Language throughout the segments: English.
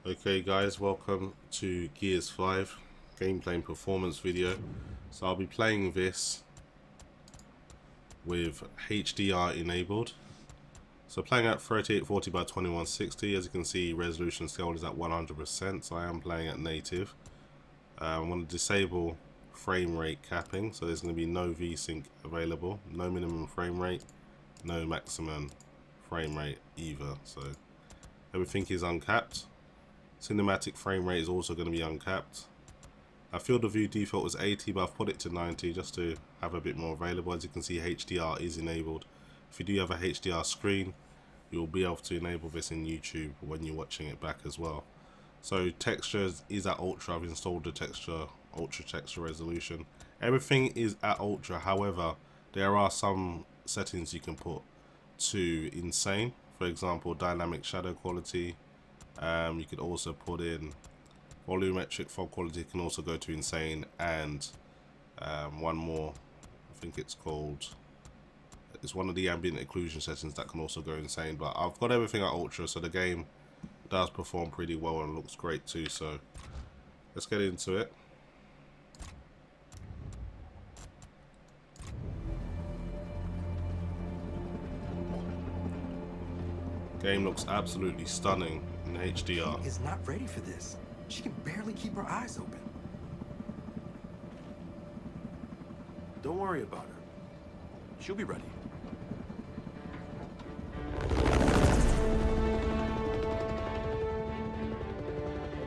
Okay guys, welcome to Gears 5 gameplay and performance video. So I'll be playing this with HDR enabled. So playing at 3840 by 2160. As you can see, resolution scale is at 100%, so I am playing at native. I'm going to disable frame rate capping, so there's going to be no VSync available, no minimum frame rate, no maximum frame rate either, so everything is uncapped. Cinematic frame rate is also going to be uncapped. Our field of view default was 80, but I've put it to 90 just to have a bit more available. As you can see, HDR is enabled. If you do have a HDR screen, you'll be able to enable this in YouTube when you're watching it back as well. So textures is at ultra. I've installed the ultra texture resolution. Everything is at ultra. However, there are some settings you can put to insane. For example, dynamic shadow quality. You could also put in volumetric fog quality, can also go to insane, and one more, I think it's one of the ambient occlusion settings that can also go insane. But I've got everything at ultra, so the game does perform pretty well and looks great too. So let's get into it. Game looks absolutely stunning in HDR. She is not ready for this. She can barely keep her eyes open. Don't worry about her. She'll be ready.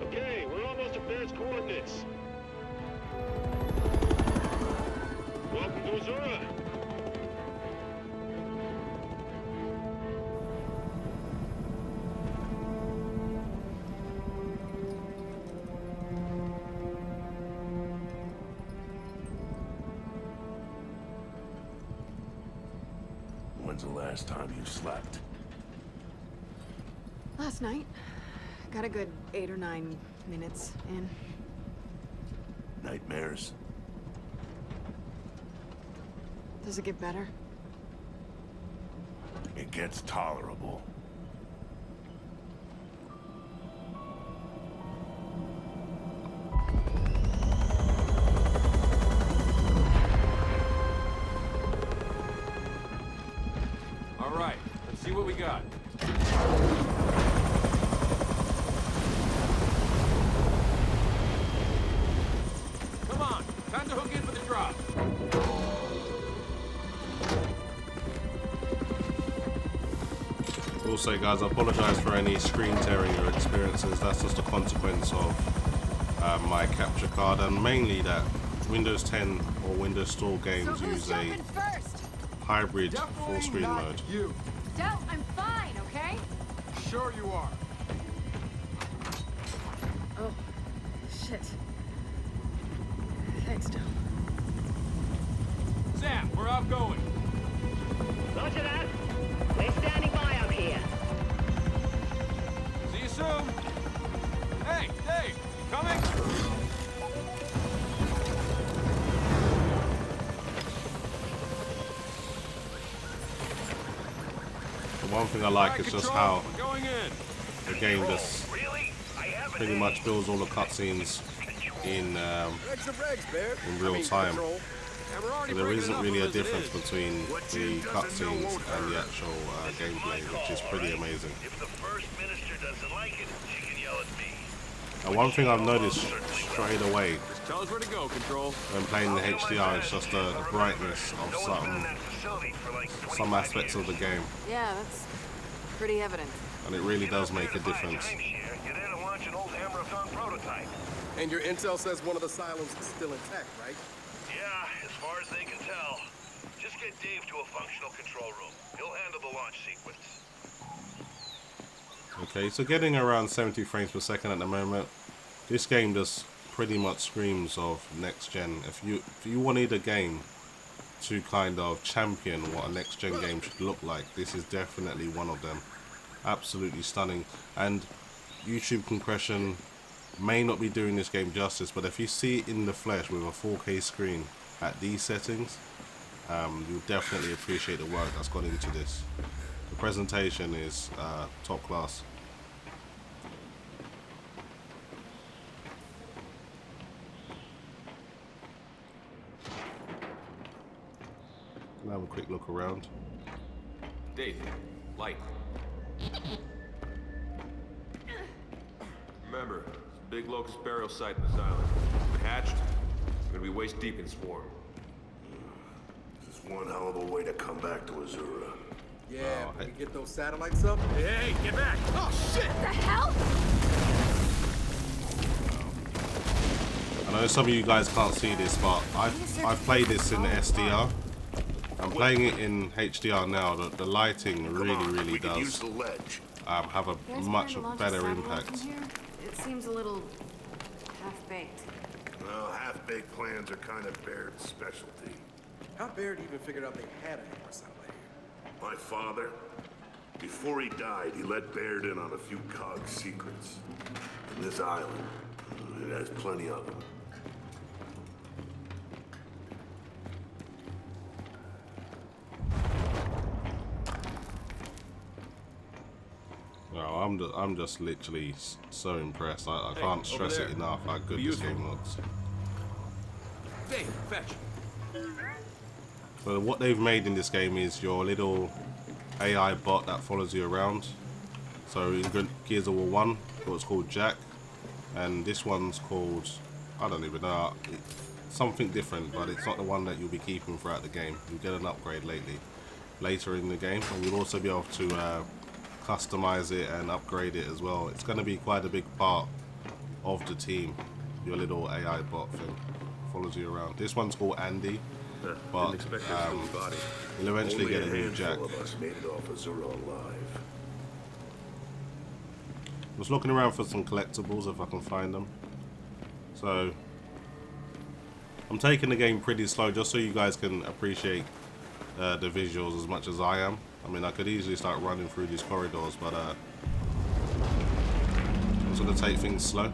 Okay, we're almost at base coordinates. Welcome to Azura. When's the last time you slept? Last night. Got a good 8 or 9 minutes in. Nightmares? Does it get better? It gets tolerable. All right, let's see what we got. Come on, time to hook in for the drop. Also guys, I apologize for any screen tearing or experiences. That's just a consequence of my capture card, and mainly that Windows 10 or Windows Store games use a hybrid full screen mode. You. Del, I'm fine, okay? Sure you are. Oh, shit. Thanks, Del. Sam, we're outgoing. Roger that. We're standing by out here. See you soon. Hey, Dave, coming? The one thing I like is just how We're going in. the game just pretty much builds all the cutscenes in real time. So there isn't really a difference between the cutscenes and the actual gameplay, which is pretty amazing. If the First Minister doesn't like it, she can yell at me. And one thing I've noticed straight away Just tell us where to go, Control. when playing the HDR is just the brightness of No one's been in that facility for like some 25 aspects years. of the game, Yeah, that's pretty evident. and it really does make a difference. Get in and launch an old Hammerthon prototype. And your intel says one of the silos is still intact, right? Yeah, as far as they can tell. Just get Dave to a functional control room. He'll handle the launch sequence. Okay, so getting around 70 frames per second at the moment. This game just pretty much screams of next gen. If you wanted a game to kind of champion what a next gen game should look like, this is definitely one of them. Absolutely stunning. And YouTube compression may not be doing this game justice, but if you see it in the flesh with a 4K screen at these settings, you'll definitely appreciate the work that's gone into this. The presentation is top class. have a quick look around. Dave, Lite. Remember, it's a big locust burial site in this island. If we're hatched, we're gonna be waist deep in swarm. This is one hell of a way to come back to Azura. Yeah, we get those satellites up. Hey, get back! Oh, shit! What the hell? I know some of you guys can't see this, but I've played this in the SDR. I'm playing it in HDR now. The lighting really Use does the ledge. have a much better impact. It seems a little half-baked. Well, half-baked plans are kind of Baird's specialty. How Baird even figured out they had an Aorus out here? My father, before he died, he let Baird in on a few cog secrets. And this island, it has plenty of them. No, I'm just literally so impressed. I can't stress it enough how good this game looks. Dave, fetch. So what they've made in this game is your little AI bot that follows you around. So in Gears of War 1, it was called Jack, and this one's called, I don't even know, something different, but it's not the one that you'll be keeping throughout the game. You'll get an upgrade later in the game, and you'll also be able to customize it and upgrade it as well. It's going to be quite a big part of the team. Your little AI bot thing follows you around. This one's called Andy, but you'll eventually get a new Jack. Of us made it off Azura alive. I was looking around for some collectibles if I can find them. So I'm taking the game pretty slow just so you guys can appreciate the visuals as much as I am. I mean, I could easily start running through these corridors, but I'm just going to take things slow.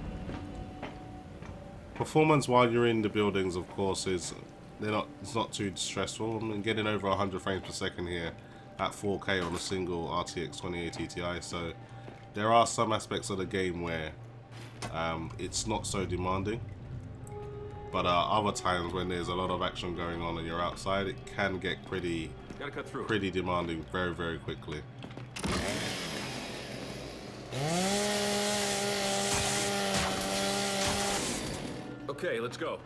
Performance while you're in the buildings, of course, it's not too stressful. I mean, getting over 100 frames per second here at 4K on a single RTX 2080 Ti, so there are some aspects of the game where it's not so demanding. But other times when there's a lot of action going on and you're outside, it can get pretty demanding very quickly. Okay, let's go.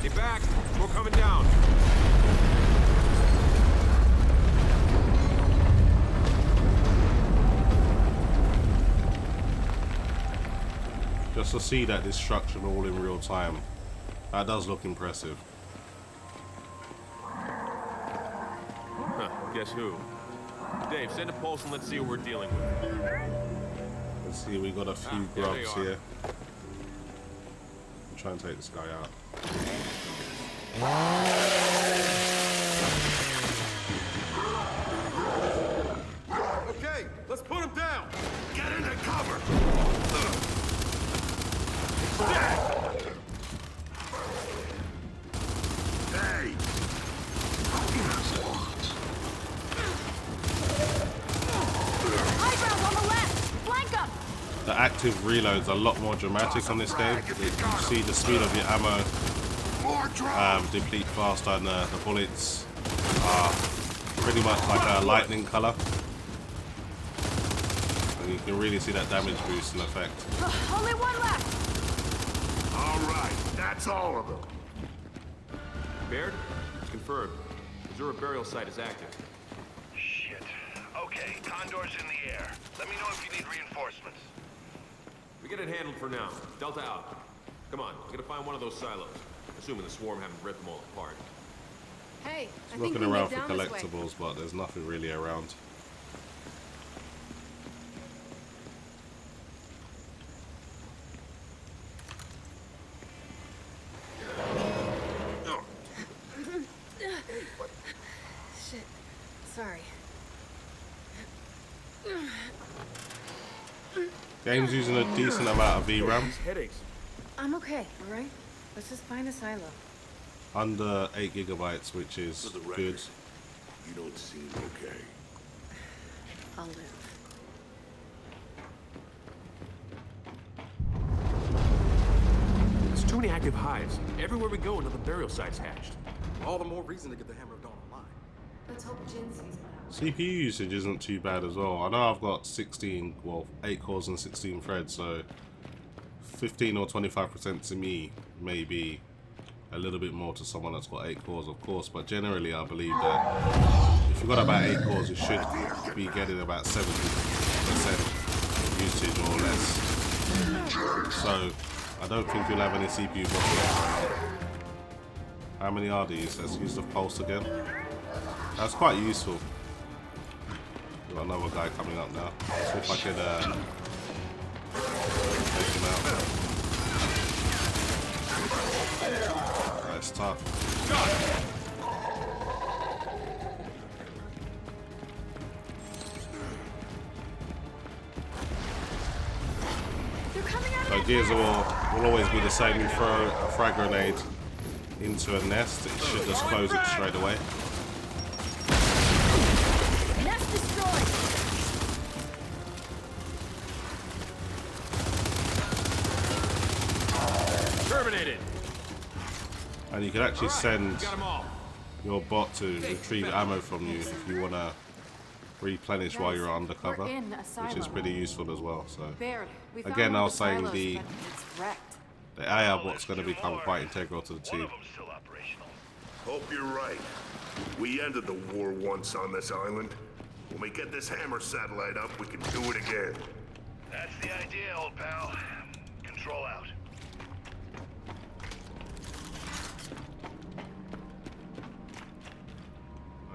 Get back! We're coming down! Just to see that destruction all in real time, that does look impressive. Huh, guess who? Dave, send a pulse and let's see what we're dealing with. Let's see, we got a few grubs here. I'm trying to take this guy out. Okay, let's put him down. Get into cover! Hey! High ground on the left! Flank up! The active reload's a lot more dramatic on this game. You see the speed of your ammo deplete faster, and the bullets are pretty much like a lightning color. And you can really see that damage boost in effect. Only one left! All right, that's all of them. Baird, it's confirmed. Azura burial site is active. Shit. Okay, Condor's in the air. Let me know if you need reinforcements. We get it handled for now. Delta out. Come on, we gotta find one of those silos. Assuming the swarm haven't ripped them all apart. Hey, I think Looking we around move for down this way. collectibles, but there's nothing really around. Shit. Sorry. Game's using a decent amount of VRAM, Headaches. I'm okay, alright? Let's just find a silo. under 8 gigabytes, which is For the record, good. you don't seem okay. I'll live. too many active hives. Everywhere we go, another burial site's hatched. All the more reason to get the Hammer of Dawn online. Let's hope Jin sees it out. CPU usage isn't too bad as well. I know I've got 8 cores and 16 threads, so 15 or 25% to me may be a little bit more to someone that's got 8 cores, of course, but generally I believe that if you've got about 8 cores, you should be getting about 70% usage or less. So I don't think you'll have any CPU bottlenecks. How many are these? Let's use the pulse again. That's quite useful. We've got another guy coming up now. Let's see if I could take him out. That's tough. So Gears will always be the same. You throw a frag grenade into a nest, it should just close it straight away. Nest destroyed. Terminated. And you can actually send Got 'em all. your bot to retrieve ammo from you if you want to replenish while you're undercover, We're in a which is silo. pretty useful as well. So Barely. We found again, one I of was saying silos, the but it's wrecked. AI bot's going to become quite integral to the team. Still operational. Hope you're right. We ended the war once on this island. When we get this Hammer satellite up, we can do it again. That's the idea, old pal. Control out.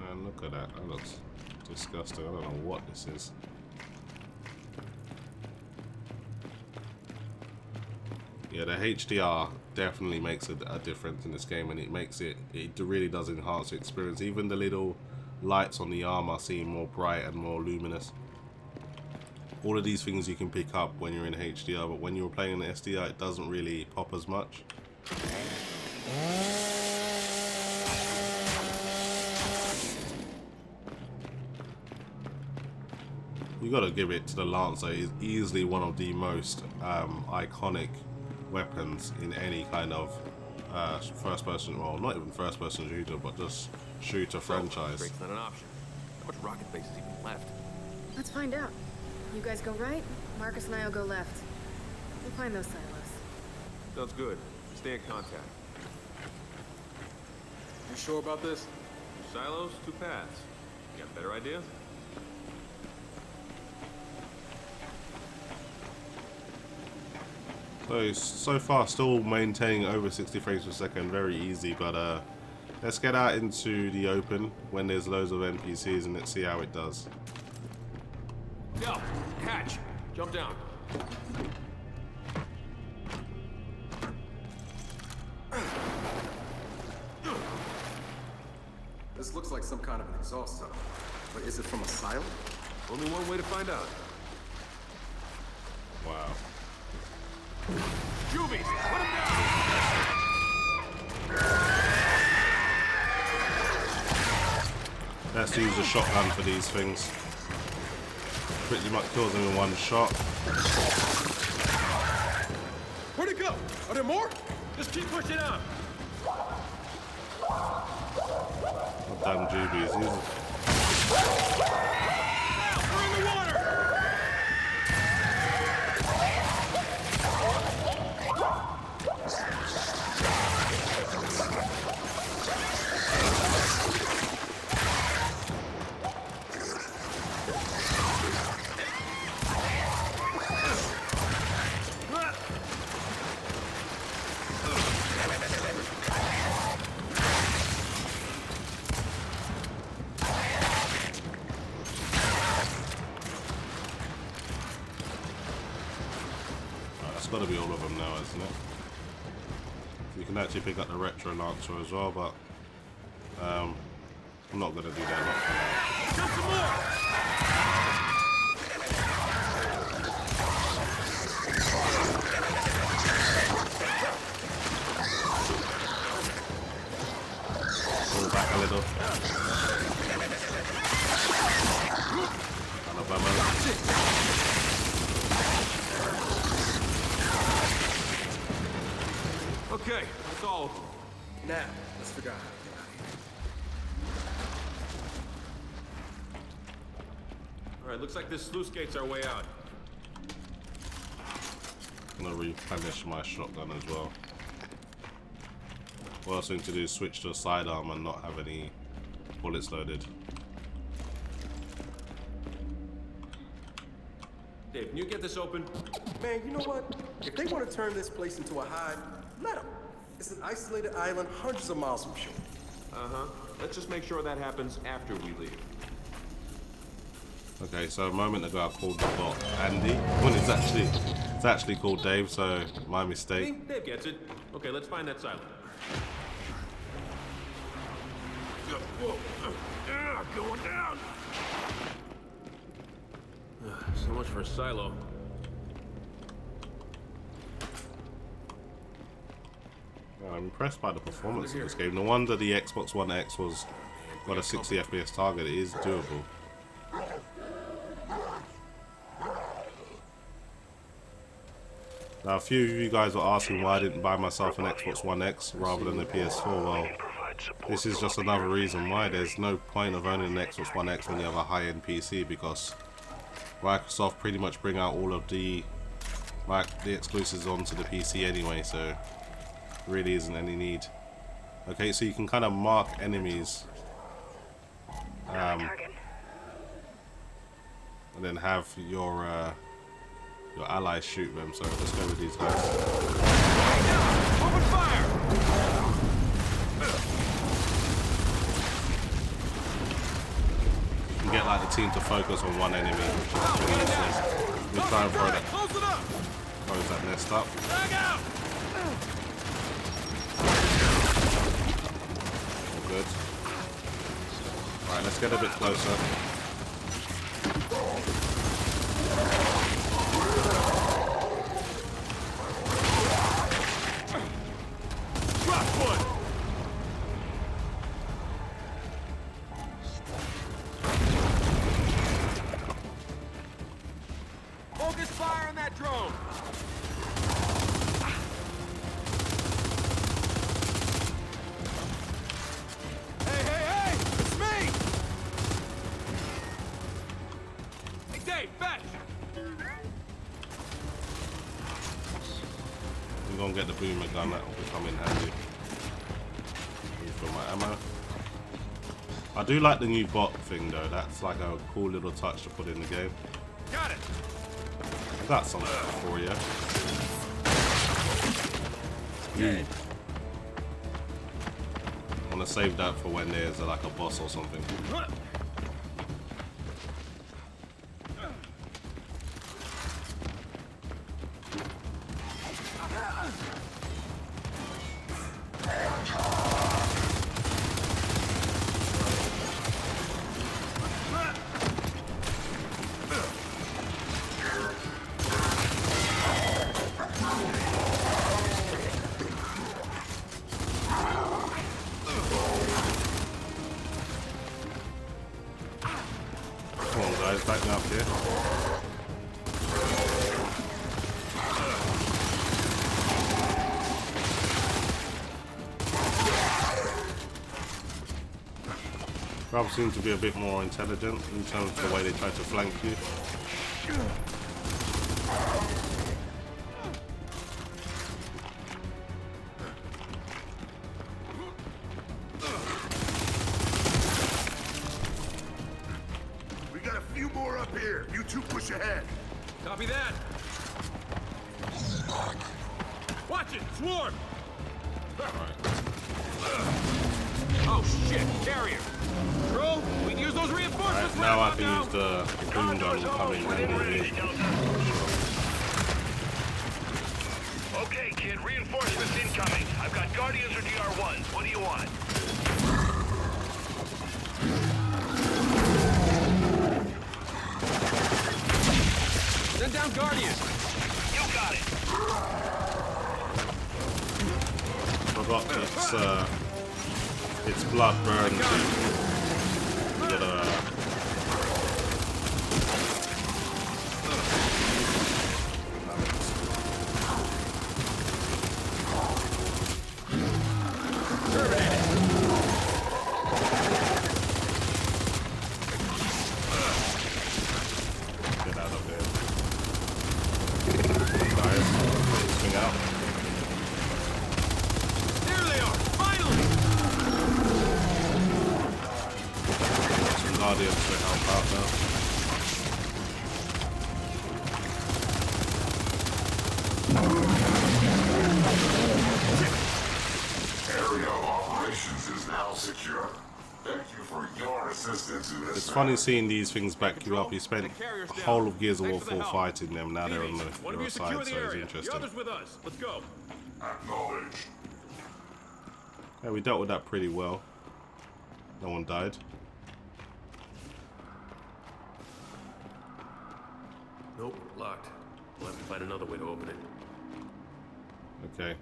And look at that. That looks disgusting. I don't know what this is. Yeah, the HDR definitely makes a difference in this game, and it really does enhance the experience. Even the little lights on the armor seem more bright and more luminous. All of these things you can pick up when you're in HDR, but when you're playing in the SDR, it doesn't really pop as much. You gotta give it to the Lancer. It's easily one of the most iconic weapons in any kind of first-person, well, not even first-person shooter, but just shooter franchise. Break's not an option. How much rocket base is even left? Let's find out. You guys go right, Marcus and I will go left. We'll find those silos. Sounds good. Stay in contact. You sure about this? Silos, 2 paths. You got a better idea? So far still maintaining over 60 frames per second, very easy, but let's get out into the open when there's loads of NPCs and let's see how it does. Yo, hatch. Jump down. This looks like some kind of an exhaust tunnel. But is it from a silo? Only one way to find out. Wow. Juvies, put him down! Let's use a shotgun for these things. Pretty much kills them in one shot. Where'd it go? Are there more? Just keep pushing up! Damn Jubies. We're in the water! Gotta be all of them now, isn't it? You can actually pick up the retro lancer as well, but I'm not gonna do that. Not for now. Jump some more! Pull back a little. Alabama. Okay, that's all of them. Now, let's figure out how to get out of here. All right, looks like this sluice gate's our way out. I'm gonna replenish my shotgun as well. What else I need to do is switch to a sidearm and not have any bullets loaded. Dave, can you get this open? Man, you know what? If they want to turn this place into a hive, let them. It's an isolated island hundreds of miles from shore. Uh-huh. Let's just make sure that happens after we leave. Okay, so a moment ago I called the bot Andy when it's actually called Dave, so my mistake. See? Dave gets it. Okay, let's find that silo. Going down. So much for a silo. I'm impressed by the performance of this game. No wonder the Xbox One X was got a 60 FPS target. It is doable. Now, a few of you guys were asking why I didn't buy myself an Xbox One X rather than the PS4. Well, this is just another reason why. There's no point of owning an Xbox One X when you have a high-end PC, because Microsoft pretty much bring out all of the exclusives onto the PC anyway, so there really isn't any need. Okay, so you can kind of mark enemies and then have your allies shoot them. So let's go with these guys. Open fire! You can get like the team to focus on one enemy, which is pretty useless. We try and close that nest up. All good. Alright, let's get a bit closer. Focus fire on that drone! Hey! It's me! Hey, Dave, fetch! We're gonna get the boomer gun, that will come in handy. For my ammo. I do like the new bot thing though, that's like a cool little touch to put in the game. Got it! I got something for you. I want to save that for when there's like a boss or something. Back up here. Rob seems to be a bit more intelligent in terms of the way they try to flank you. Copy that. Watch it, swarm. Oh shit, carrier. Bro, we can use those reinforcements. Now I can use the boom gun coming handy. Okay, kid, reinforcements incoming. I've got Guardians or DR1s. What do you want? Send down Guardians. You got it. Forgot it's blood burn. You gotta Guardians to help out now. Area of operations is now secure. Thank you for your assistance in this. It's funny seeing these things back you up. You spent the whole of Gears of War 4 fighting them. Now they're on the side, so it's interesting. The others with us. Let's go. Acknowledged. Yeah, we dealt with that pretty well. No one died. Nope, locked. We'll have to find another way to open it. Okay.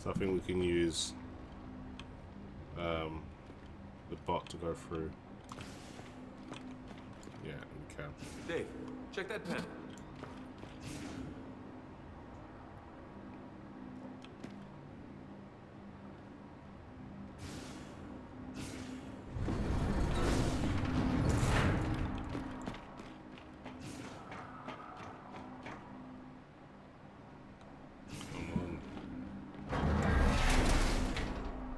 So I think we can use the bot to go through. Yeah, we can. Dave, check that pen.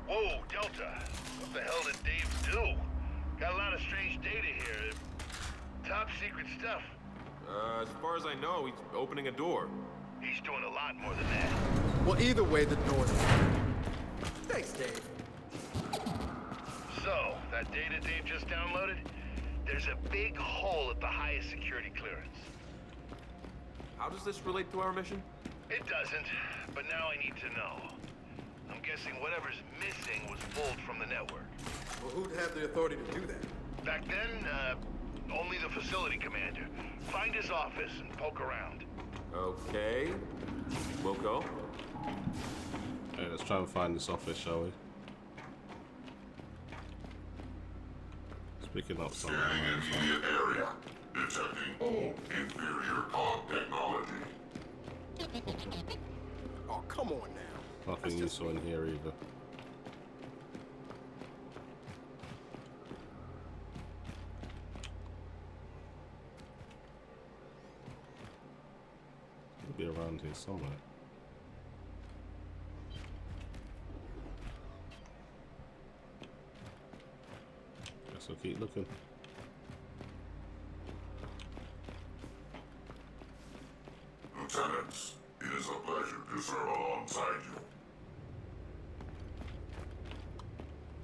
Whoa, Delta. What the hell did Dave do? Got a lot of strange data here. Top secret stuff. As far as I know, he's opening a door. He's doing a lot more than that. Well, either way, the door's open. Thanks, Dave. So, that data Dave just downloaded? There's a big hole at the highest security clearance. How does this relate to our mission? It doesn't, but now I need to know. I'm guessing whatever's missing was pulled from the network. Well, who'd have the authority to do that? Back then, only the facility commander. Find his office and poke around. Okay. We'll go. Okay, let's try and find this office, shall we? Speaking of something. Scanning immediate area. Detecting old inferior cog technology. Oh, come on now. Nothing useful in here either. It'll be around here somewhere. Guess I'll keep looking. Lieutenants, it is a pleasure to serve alongside you.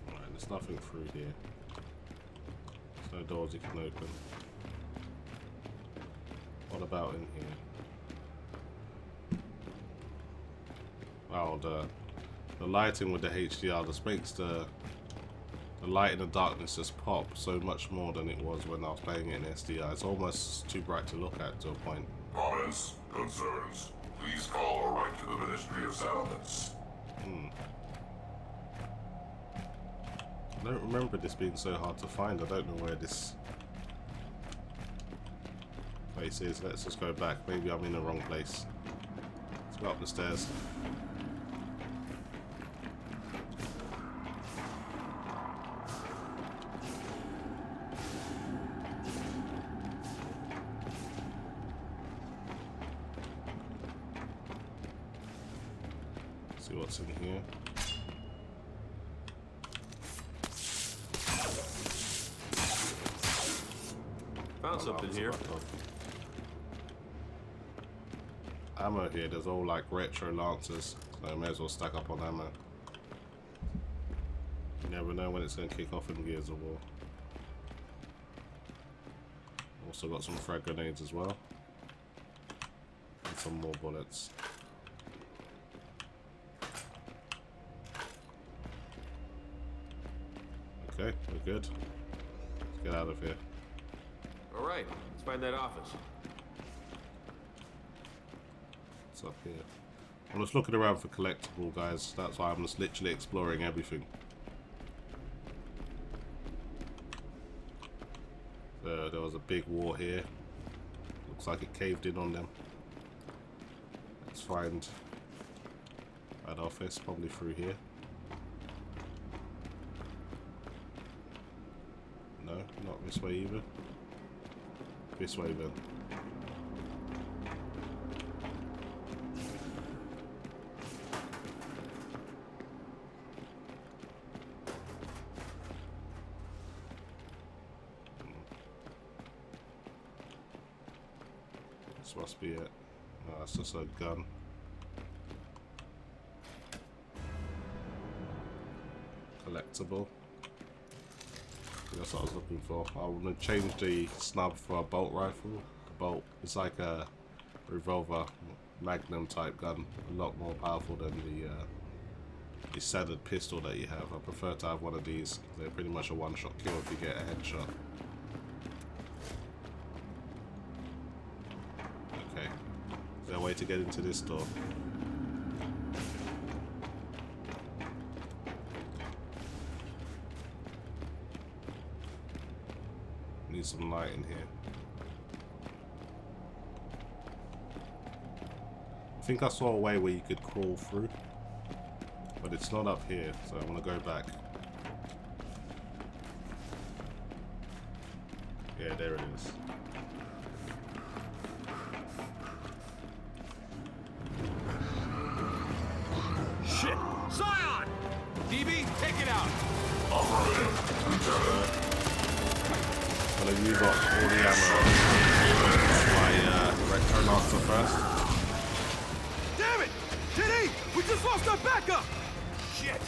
Alright, there's nothing through here. There's no doors you can open. What about in here? Wow, the lighting with the HDR just makes the light in the darkness just pop so much more than it was when I was playing it in SDI. It's almost too bright to look at to a point. Comments, concerns, please call or write to the Ministry of Settlements. I don't remember this being so hard to find. I don't know where this place is. Let's just go back. Maybe I'm in the wrong place. Let's go up the stairs. See what's in here. Found something here. Ammo here, there's all like retro lancers, so I may as well stack up on ammo. You never know when it's going to kick off in Gears of War. Also got some frag grenades as well. And some more bullets. Okay, we're good. Let's get out of here. All right, let's find that office. What's up here? I'm just looking around for collectible, guys. That's why I'm just literally exploring everything. So there was a big war here. Looks like it caved in on them. Let's find that office, probably through here. No, not this way either. This way then. This must be it. No, that's just a gun. Collectible. That's what I was looking for. I want to change the snub for a bolt rifle. The bolt is like a revolver, magnum type gun, a lot more powerful than the standard pistol that you have. I prefer to have one of these. They're pretty much a one-shot kill if you get a headshot. Okay, is there a way to get into this door? Need some light in here. I think I saw a way where you could crawl through, but it's not up here, so I want to go back. Yeah, there it is. Shit! Scion! DB, take it out! I'm going to use up all the ammo on my retro lancer first. Damn it! JD! We just lost our backup! Shit!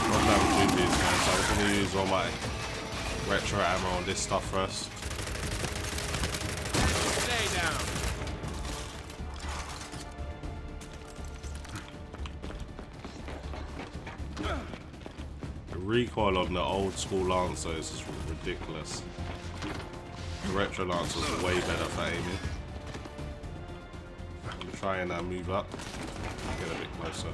Not having two these guys, so I'm just going to use all my retro ammo on this stuff first. Stay down! The recoil on the old school Lancer is just ridiculous. The retro Lancer is way better for aiming. I'm going to try and move up, get a bit closer.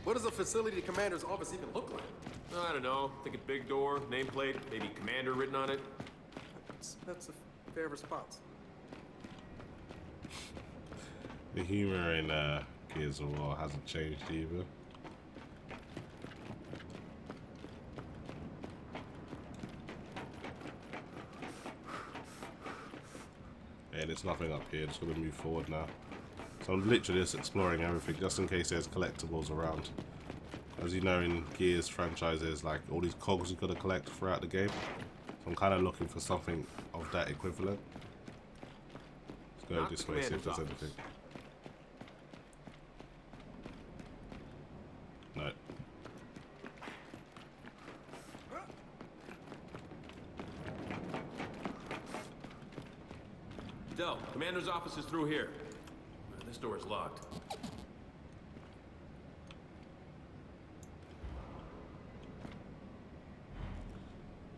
What does a facility commander's office even look like? I don't know. Think a big door, nameplate, maybe commander written on it. That's a fair response. The humor in Gears of War hasn't changed either. Yeah, there's nothing up here. Just gonna move forward now. So I'm literally just exploring everything, just in case there's collectibles around. As you know, in Gears franchises, like all these cogs you've got to collect throughout the game. So I'm kind of looking for something of that equivalent. Let's go this way, see if there's anything. No. Del, commander's office is through here. This door is locked.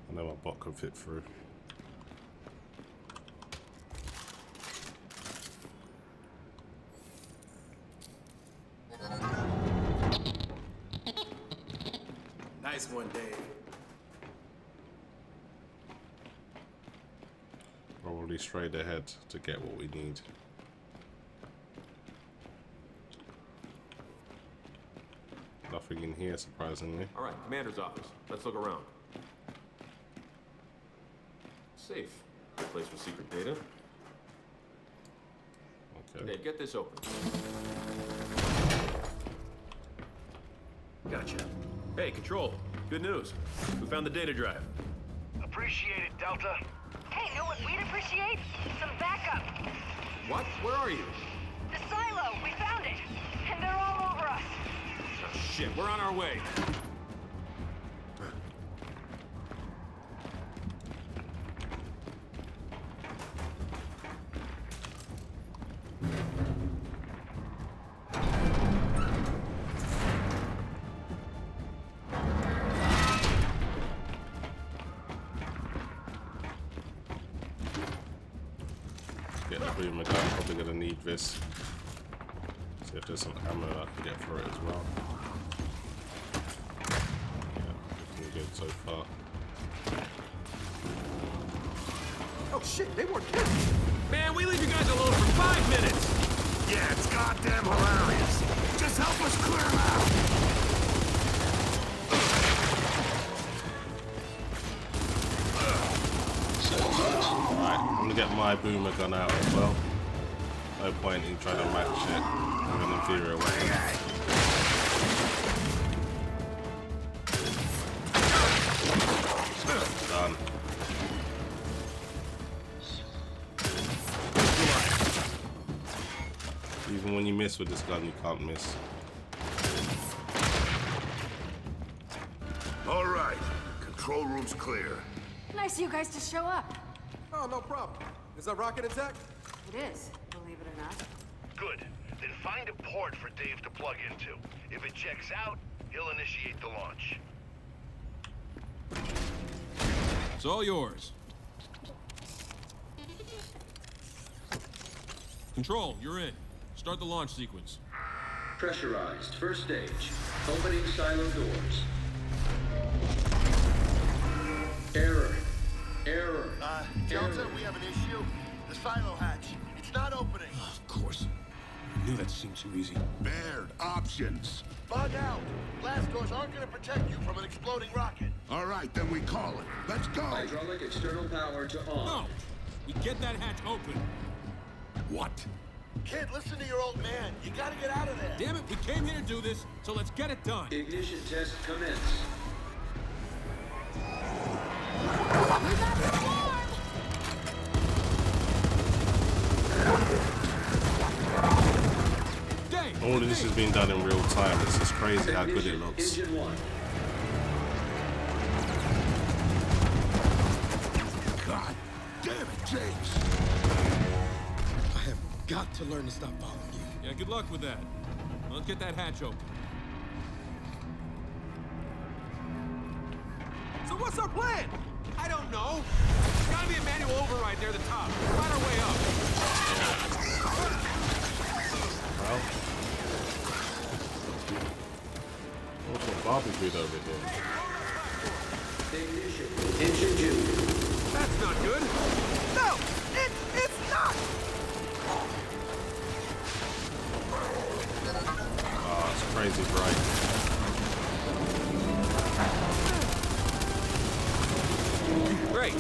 I know my bot can fit through. Nice one, Dave. Probably straight ahead to get what we need. Nothing in here, surprisingly. All right, commander's office. Let's look around. Safe. Good place for secret data. Okay. Okay, get this open. Gotcha. Hey, Control. Good news. We found the data drive. Appreciate it, Delta. Hey, know what we'd appreciate? Some backup. What? Where are you? The silo, we found it. And they're all over us. Oh, shit, we're on our way. Get the boom again. Probably gonna need this. See if there's some ammo I can get for it as well. so far. Oh shit, they weren't kidding. Man, we leave you guys alone for 5 minutes. Yeah, it's goddamn hilarious. Just help us clear them out. Alright, I'm gonna get my boomer gun out as well. No point in trying to match it with an inferior weapon. Done. Even when you miss with this gun, you can't miss. All right, control room's clear. Nice of you guys to show up. Oh, no problem. Is that rocket intact? It is, believe it or not. Good. Then find a port for Dave to plug into. If it checks out, he'll initiate the launch. It's all yours. Control, you're in. Start the launch sequence. Pressurized. First stage. Opening silo doors. Error. Error. Delta, we have an issue. The silo hatch. It's not opening. Of course. I knew that seemed too easy. Baird, options. Bug out. Blast doors aren't going to protect you from an exploding rocket. All right, then we call it. Let's go. Hydraulic external power to on. No! We get that hatch open. What? Kid, listen to your old man. You got to get out of there. Damn it, we came here to do this, so let's get it done. Ignition test commence. Dave! All of this is being done in real time. It's just crazy how good it looks. Engine 1. God damn it, James. I have got to learn to stop following you. Yeah, good luck with that. Let's get that hatch open. So what's our plan? I don't know. There's gotta be a manual override there at the top. Find our way up. Well, what's what barbecued over here? Ignition. Engine 2. That's not good. No! It's not! Oh, it's crazy bright. Great.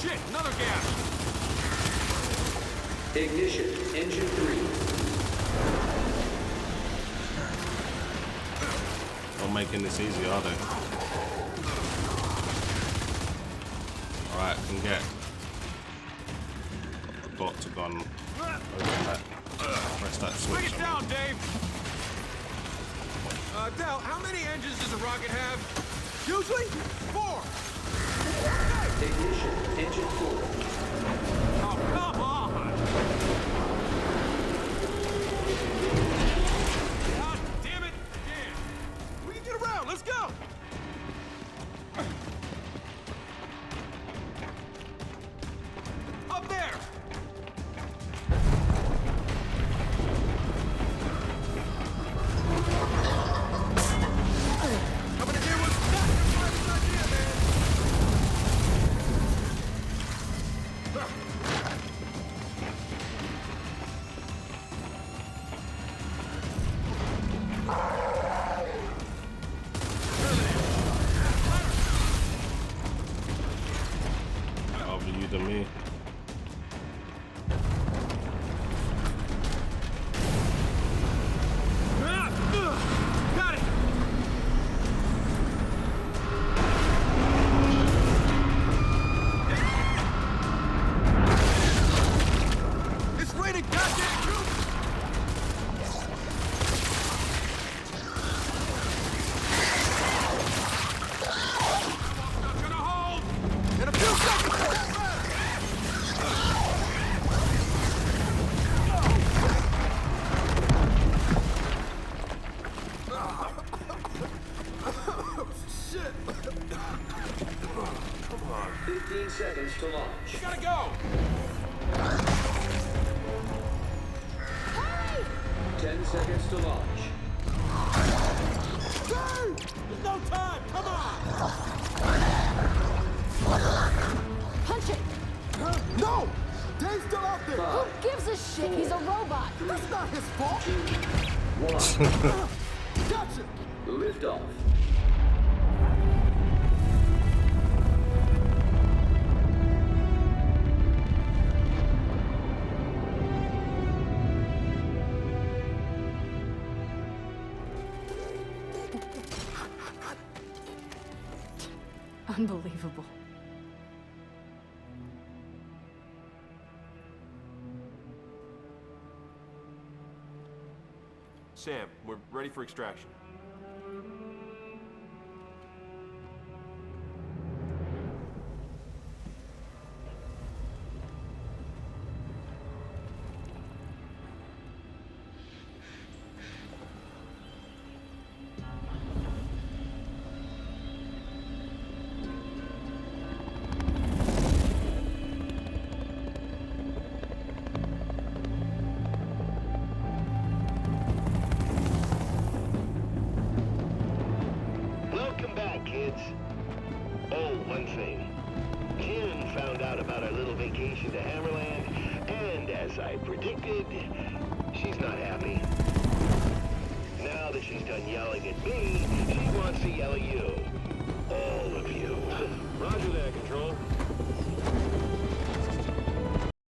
Shit, another gap. Ignition. Engine 3. Not making this easy, are they? Alright, can get the bot to go and open that. Press that switch. Bring it down, Dave. Del, how many engines does a rocket have? Usually 4. Ignition. Engine 4. Oh, come on. God damn it. Dan, we can get around. Let's go. Up there. Coming in here was not your smartest idea, man. to launch. We gotta go! 10 seconds to launch. There's no time! Come on! Punch it! No! Dave's still out there! Who gives a shit? He's a robot. That's not his fault! 1. Gotcha! Lift off. Unbelievable. Sam, we're ready for extraction. Welcome back, kids. Oh, one thing. Kim found out about our little vacation to Hammerland, and as I predicted, she's not happy. Now that she's done yelling at me, she wants